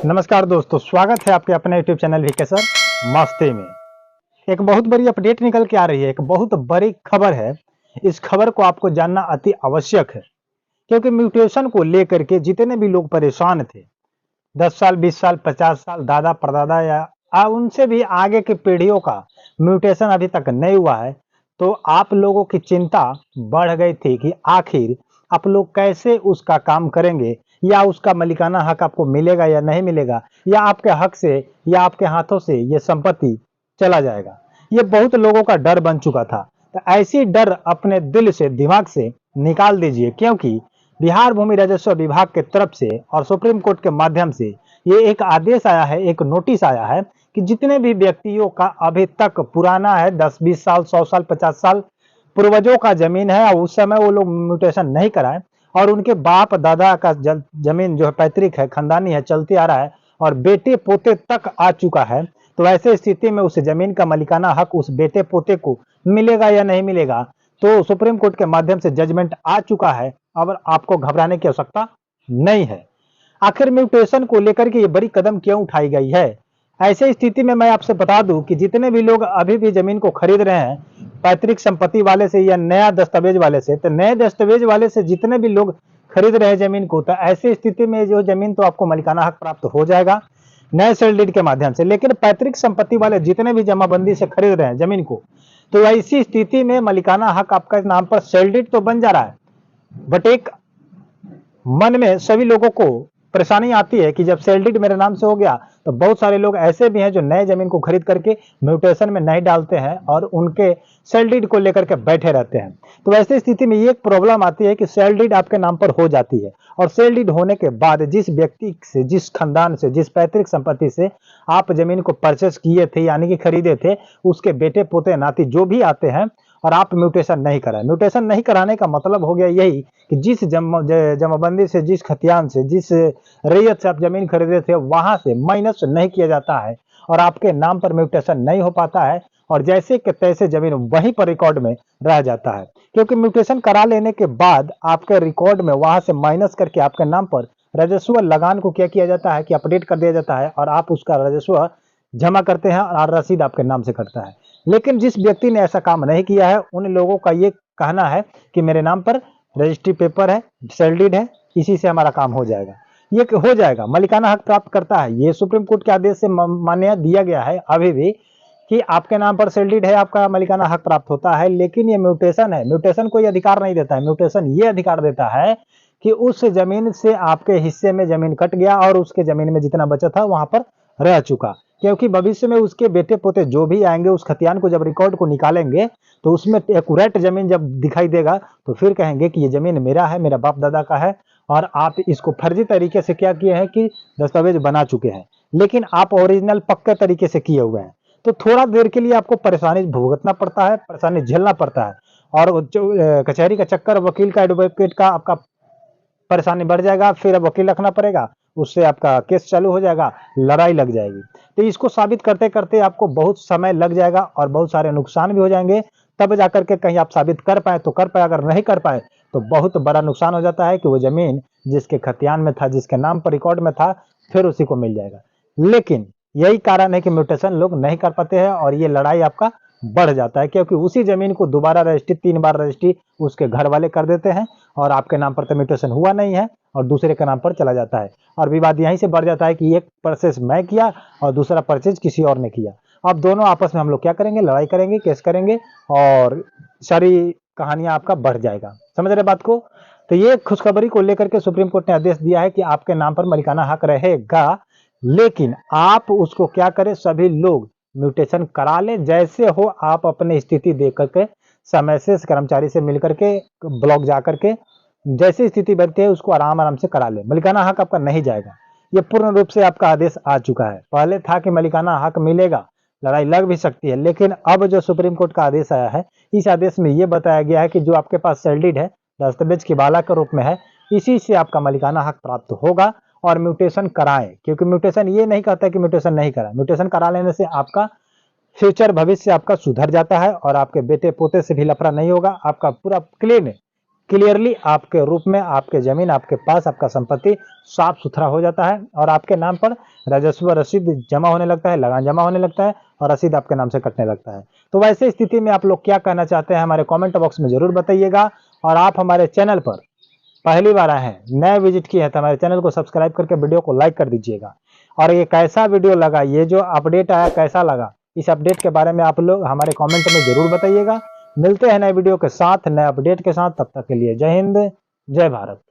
नमस्कार दोस्तों, स्वागत है आपके अपने YouTube चैनल वीके सर मस्ती में। एक बहुत बड़ी अपडेट निकल के आ रही है, एक बहुत बड़ी खबर है। इस खबर को आपको जानना अति आवश्यक है, क्योंकि म्यूटेशन को लेकर के जितने भी लोग परेशान थे, 10 साल, 20 साल, 50 साल, दादा परदादा या उनसे भी आगे की पीढ़ियों का म्यूटेशन अभी तक नहीं हुआ है। तो आप लोगों की चिंता बढ़ गई थी कि आखिर आप लोग कैसे उसका काम करेंगे, या उसका मालिकाना हक आपको मिलेगा या नहीं मिलेगा, या आपके हक से या आपके हाथों से ये संपत्ति चला जाएगा। ये बहुत लोगों का डर बन चुका था। तो ऐसी डर अपने दिल से, दिमाग से निकाल दीजिए, क्योंकि बिहार भूमि राजस्व विभाग के तरफ से और सुप्रीम कोर्ट के माध्यम से ये एक आदेश आया है, एक नोटिस आया है कि जितने भी व्यक्तियों का अभी तक पुराना है, 10-20 साल, 100 साल, 50 साल पूर्वजों का जमीन है और उस समय वो लोग म्यूटेशन नहीं कराए, और उनके बाप दादा का जमीन जो है पैतृक है, खानदानी है, चलते आ रहा है और बेटे पोते तक आ चुका है, तो ऐसे स्थिति में उस जमीन का मालिकाना हक उस बेटे पोते को मिलेगा या नहीं मिलेगा। तो सुप्रीम कोर्ट के माध्यम से जजमेंट आ चुका है। अब आपको घबराने की आवश्यकता नहीं है। आखिर म्यूटेशन को लेकर के ये बड़ी कदम क्यों उठाई गई है? ऐसे स्थिति में मैं आपसे बता दूं कि जितने भी लोग अभी भी जमीन को खरीद रहे हैं, पैतृक संपत्ति वाले से या नया दस्तावेज वाले से, तो नए दस्तावेज वाले से जितने भी लोग खरीद रहे हैं जमीन को, तो ऐसी स्थिति में जो जमीन तो आपको मालिकाना हक प्राप्त हो जाएगा नए सेल डीड के माध्यम से। लेकिन पैतृक संपत्ति वाले जितने भी जमाबंदी से खरीद रहे हैं जमीन को, तो ऐसी स्थिति में मालिकाना हक आपका नाम पर सेल डीड तो बन जा रहा है, बट एक मन में सभी लोगों को परेशानी आती है कि जब सेल डीड मेरे नाम से हो गया, तो बहुत सारे लोग ऐसे भी हैं जो नए जमीन को खरीद करके म्यूटेशन में नहीं डालते हैं और उनके सेल डीड को लेकर के बैठे रहते हैं। तो ऐसी स्थिति में ये एक प्रॉब्लम आती है कि सेल डीड आपके नाम पर हो जाती है, और सेल डीड होने के बाद जिस व्यक्ति से, जिस खानदान से, जिस पैतृक संपत्ति से आप जमीन को परचेस किए थे यानी कि खरीदे थे, उसके बेटे पोते नाती जो भी आते हैं और आप म्यूटेशन नहीं कराए। म्यूटेशन नहीं कराने का मतलब हो गया यही कि जिस जमाबंदी से, जिस खतियान से, जिस रैयत से आप जमीन खरीदे थे, वहां से माइनस नहीं किया जाता है और आपके नाम पर म्यूटेशन नहीं हो पाता है, और जैसे कि तैसे जमीन वहीं पर रिकॉर्ड में रह जाता है। क्योंकि म्यूटेशन करा लेने के बाद आपके रिकॉर्ड में वहां से माइनस करके आपके नाम पर राजस्व लगान को क्या किया जाता है कि अपडेट कर दिया जाता है, और आप उसका राजस्व जमा करते हैं और रसीद आपके नाम से कटता है। लेकिन जिस व्यक्ति ने ऐसा काम नहीं किया है, उन लोगों का ये कहना है कि मेरे नाम पर रजिस्ट्री पेपर है, सेल डीड है, इसी से हमारा काम हो जाएगा। ये हो जाएगा, मालिकाना हक प्राप्त करता है। ये सुप्रीम कोर्ट के आदेश से मान्य दिया गया है अभी भी कि आपके नाम पर सेल डीड है, आपका मालिकाना हक प्राप्त होता है। लेकिन ये म्यूटेशन है, म्यूटेशन कोई अधिकार नहीं देता है। म्यूटेशन ये अधिकार देता है कि उस जमीन से आपके हिस्से में जमीन कट गया और उसके जमीन में जितना बचा था वहां पर रह चुका, क्योंकि भविष्य में उसके बेटे पोते जो भी आएंगे उस खतियान को जब रिकॉर्ड को निकालेंगे, तो उसमें एक्यूरेट जमीन जब दिखाई देगा, तो फिर कहेंगे कि ये जमीन मेरा है, मेरा बाप दादा का है, और आप इसको फर्जी तरीके से क्या किए हैं कि दस्तावेज बना चुके हैं, लेकिन आप ओरिजिनल पक्के तरीके से किए हुए हैं। तो थोड़ा देर के लिए आपको परेशानी भुगतना पड़ता है, परेशानी झेलना पड़ता है, और कचहरी का चक्कर, वकील का, एडवोकेट का आपका परेशानी बढ़ जाएगा। फिर अब वकील रखना पड़ेगा, उससे आपका केस चालू हो जाएगा, लड़ाई लग जाएगी। तो इसको साबित करते करते आपको बहुत समय लग जाएगा और बहुत सारे नुकसान भी हो जाएंगे। तब जाकर के कहीं आप साबित कर पाए तो कर पाए, अगर नहीं कर पाए तो बहुत बड़ा नुकसान हो जाता है कि वो जमीन जिसके खतियान में था, जिसके नाम पर रिकॉर्ड में था, फिर उसी को मिल जाएगा। लेकिन यही कारण है कि म्यूटेशन लोग नहीं कर पाते हैं और ये लड़ाई आपका बढ़ जाता है, क्योंकि उसी जमीन को दोबारा रजिस्ट्री, 3 बार रजिस्ट्री उसके घर वाले कर देते हैं, और आपके नाम पर तो म्यूटेशन हुआ नहीं है और दूसरे के नाम पर चला जाता है, और विवाद यहीं से बढ़ जाता है कि एक परचेज मैं किया और दूसरा परचेज किसी और ने किया। अब दोनों आपस में हम लोग क्या करेंगे, लड़ाई करेंगे, केस करेंगे, और सारी कहानियां आपका बढ़ जाएगा। समझ रहे बात को? तो ये खुशखबरी को लेकर के सुप्रीम कोर्ट ने आदेश दिया है कि आपके नाम पर मालिकाना हक रहेगा, लेकिन आप उसको क्या करें, सभी लोग म्यूटेशन करा लें। जैसे हो आप अपनी स्थिति देख करके समय से कर्मचारी से मिलकर के ब्लॉक जाकर के जैसी स्थिति बनती है उसको आराम आराम से करा ले। मालिकाना हक आपका नहीं जाएगा, ये पूर्ण रूप से आपका आदेश आ चुका है। पहले था कि मालिकाना हक मिलेगा, लड़ाई लग भी सकती है, लेकिन अब जो सुप्रीम कोर्ट का आदेश आया है, इस आदेश में यह बताया गया है कि जो आपके पास सेल डीड है, दस्तावेज की बाला के रूप में है, इसी से आपका मालिकाना हक प्राप्त होगा। और म्यूटेशन कराएं, क्योंकि म्यूटेशन ये नहीं कहता कि म्यूटेशन नहीं करा। म्यूटेशन करा लेने से आपका भविष्य आपका सुधर जाता है और आपके बेटे पोते से भी लफड़ा नहीं होगा, आपका पूरा क्लीन क्लियरली आपके रूप में आपके जमीन, आपके पास आपका संपत्ति साफ सुथरा हो जाता है और आपके नाम पर राजस्व रसीद जमा होने लगता है, लगान जमा होने लगता है और रसीद आपके नाम से कटने लगता है। तो वैसे स्थिति में आप लोग क्या कहना चाहते हैं हमारे कमेंट बॉक्स में जरूर बताइएगा। और आप हमारे चैनल पर पहली बार आए हैं, नए विजिट किए हैं, तो हमारे चैनल को सब्सक्राइब करके वीडियो को लाइक कर दीजिएगा। और ये कैसा वीडियो लगा, ये जो अपडेट आया कैसा लगा, इस अपडेट के बारे में आप लोग हमारे कमेंट में जरूर बताइएगा। मिलते हैं नए वीडियो के साथ, नए अपडेट के साथ। तब तक के लिए जय हिंद, जय भारत।